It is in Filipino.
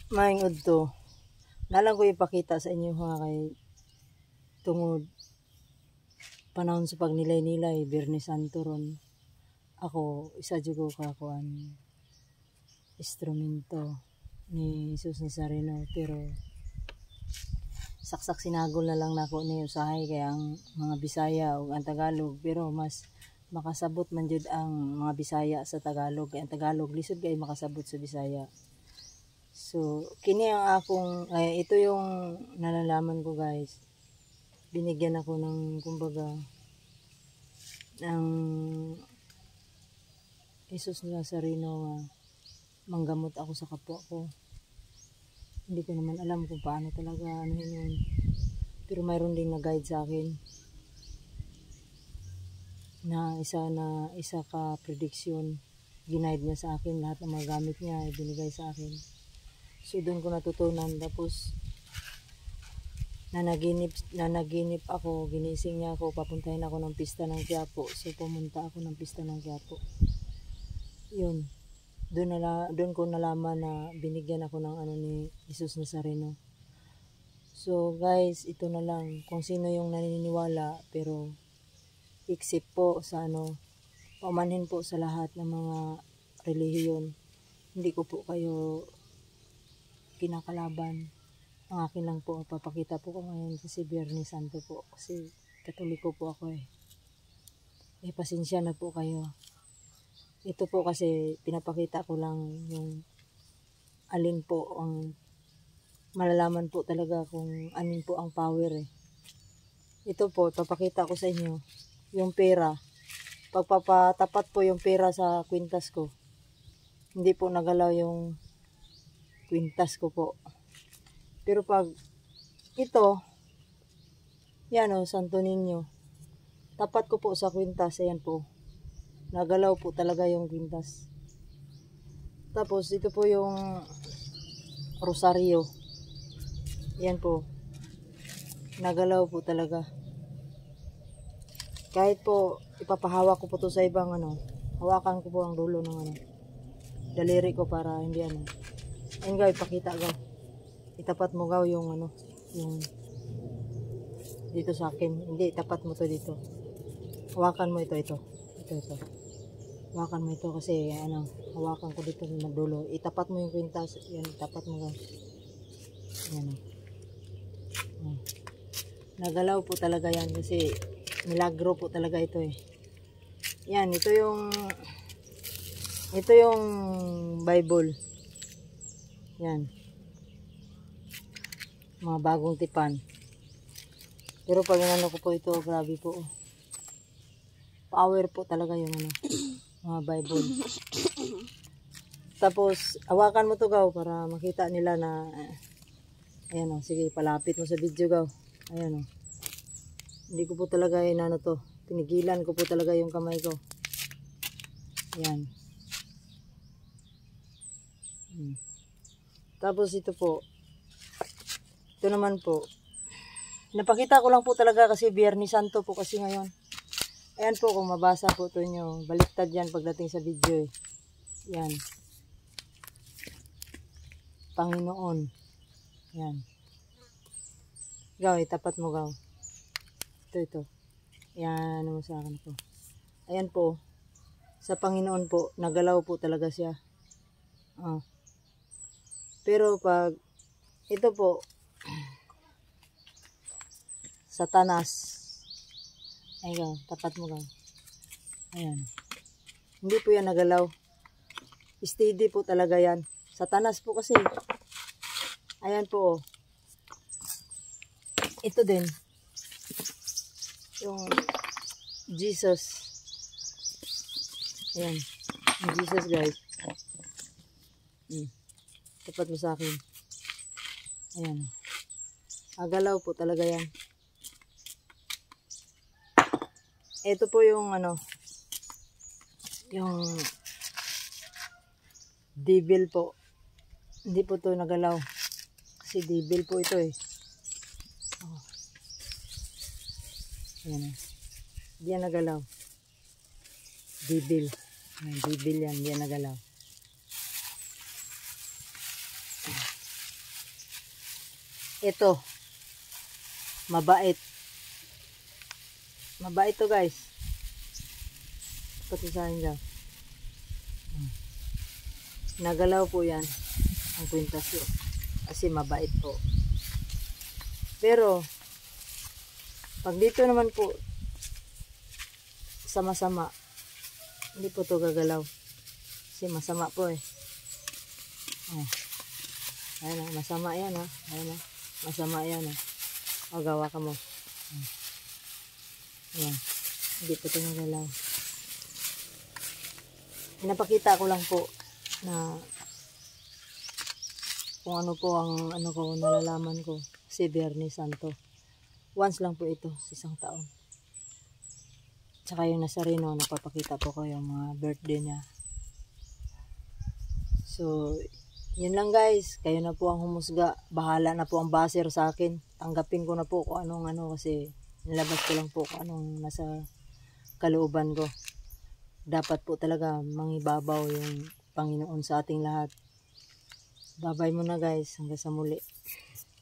Maingod to. Nalang ko ipakita sa inyo ha kay tungod panahon sa pagnilay-nilay Biyernes Santo ron. Ako isa jugo ka kuan instrumento ni Jesus Nazareno pero saksak sinagol na lang nako ni usahay kay ang mga Bisaya ug ang Tagalog pero mas makasabot man jud ang mga Bisaya sa Tagalog kay ang Tagalog lisod kay makasabot sa Bisaya. So kini ang akong ito yung nalalaman ko guys. Binigyan ako ng kumbaga ng Jesus Nazareno nga manggamot ako sa kapwa ko. Hindi ko naman alam kung paano talaga ano yun. Pero mayroon ding nag-guide sa akin na isa ka prediction. Ginaid niya sa akin lahat ng mga gamit niya ibinigay sa akin. So doon ko natutunan tapos nanaginip ako, ginising niya ako, papuntahin ako ng pista ng Quiapo. So pumunta ako ng pista ng Quiapo. Yun. Doon ko nalaman na binigyan ako ng ano ni Jesus Nazareno. So guys, ito na lang kung sino yung naniniwala pero iksip po sa paumanhin po sa lahat ng mga relihiyon. Hindi ko po kayo kinakalaban. Ang akin lang po, papakita po ko ngayon kasi Biyernes Santo po. Kasi Katoliko po ako eh. Pasensya na po kayo. Ito po kasi pinapakita ko lang yung alin po ang malalaman po talaga kung anin po ang power eh. Ito po, papakita ko sa inyo yung pera. Pagpapatapat po yung pera sa kwintas ko. Hindi po nagalaw yung kwintas ko po. Pero pag ito, yan o, Santo Niño, tapat ko po sa kwintas, ayan po. Nagalaw po talaga yung kwintas. Tapos ito po yung rosaryo. Yan po. Nagalaw po talaga. Kahit po ipapahawak ko po to sa ibang hawakan ko po ang dulo ng daliri ko para hindi Ayun guys, pakita guys. Itapat mo gaw yung yung dito sa akin. Hindi, tapat mo to dito. Hawakan mo ito. Hawakan mo ito kasi hawakan ko dito ng dulo. Itapat mo yung kwintas. Yan, itapat mo gaw. Yan. Nagalaw po talaga yan kasi milagro po talaga ito eh. Yan, ito yung Bible. Yan. Mga bagong tipan. Pero pag ko po ito, grabe po. Power po talaga yung mga Bible. Tapos, hawakan mo to gaw para makita nila na ayan o, sige, palapit mo sa video gaw. Ayan o. Hindi ko po talaga to. Pinigilan ko po talaga yung kamay ko. Ayan. Tapos ito po. Ito naman po. Napakita ko lang po talaga kasi Biyernes Santo po kasi ngayon. Ayan po kung mabasa po ito nyo. Baliktad yan pagdating sa video eh. Yan. Panginoon. Yan. Gaw, tapat mo gaw. Ito. Yan mo sa akin po. Ayan po. Sa Panginoon po, nagalaw po talaga siya. Pero pag ito po, Satanas. Ayan, tapat mo lang. Ayan. Hindi po yan nagalaw. Steady po talaga yan. Satanas po kasi. Ayan po. Ito din. Yung Jesus. Ayan. Yung Jesus guys. Tapat mo sa akin. Ayan. Agalaw po talaga yan. Ito po yung yung devil po. Hindi po to nagalaw. Kasi devil po ito eh. Ayan. Hindi yan nagalaw. Devil. Devil yan. Hindi yan nagalaw. Ito, mabait. Mabait to guys. Pati sa akin dyan. Nagalaw po yan ang kwintasyo. Kasi mabait po. Pero, pag dito naman po, sama-sama, hindi po to gagalaw. Kasi masama po eh. Oh. Ayan na, masama yan ha. Ayan na, masama yan ha. O, gawa ka mo. Ayan. Hindi po ito nagalaw. Pinapakita ko lang po na kung ano po ang ano ko, nalalaman ko si Biyernes Santo. Once lang po ito sa isang taon. Tsaka yung nasa Reno, napapakita po ko yung mga birthday niya. So, yun lang guys. Kayo na po ang humusga. Bahala na po ang baser sa akin. Tanggapin ko na po kung anong ano kasi nilabas ko lang po kung anong nasa kalooban ko. Dapat po talaga mangibabaw yung Panginoon sa ating lahat. Babay muna guys. Hanggang sa muli.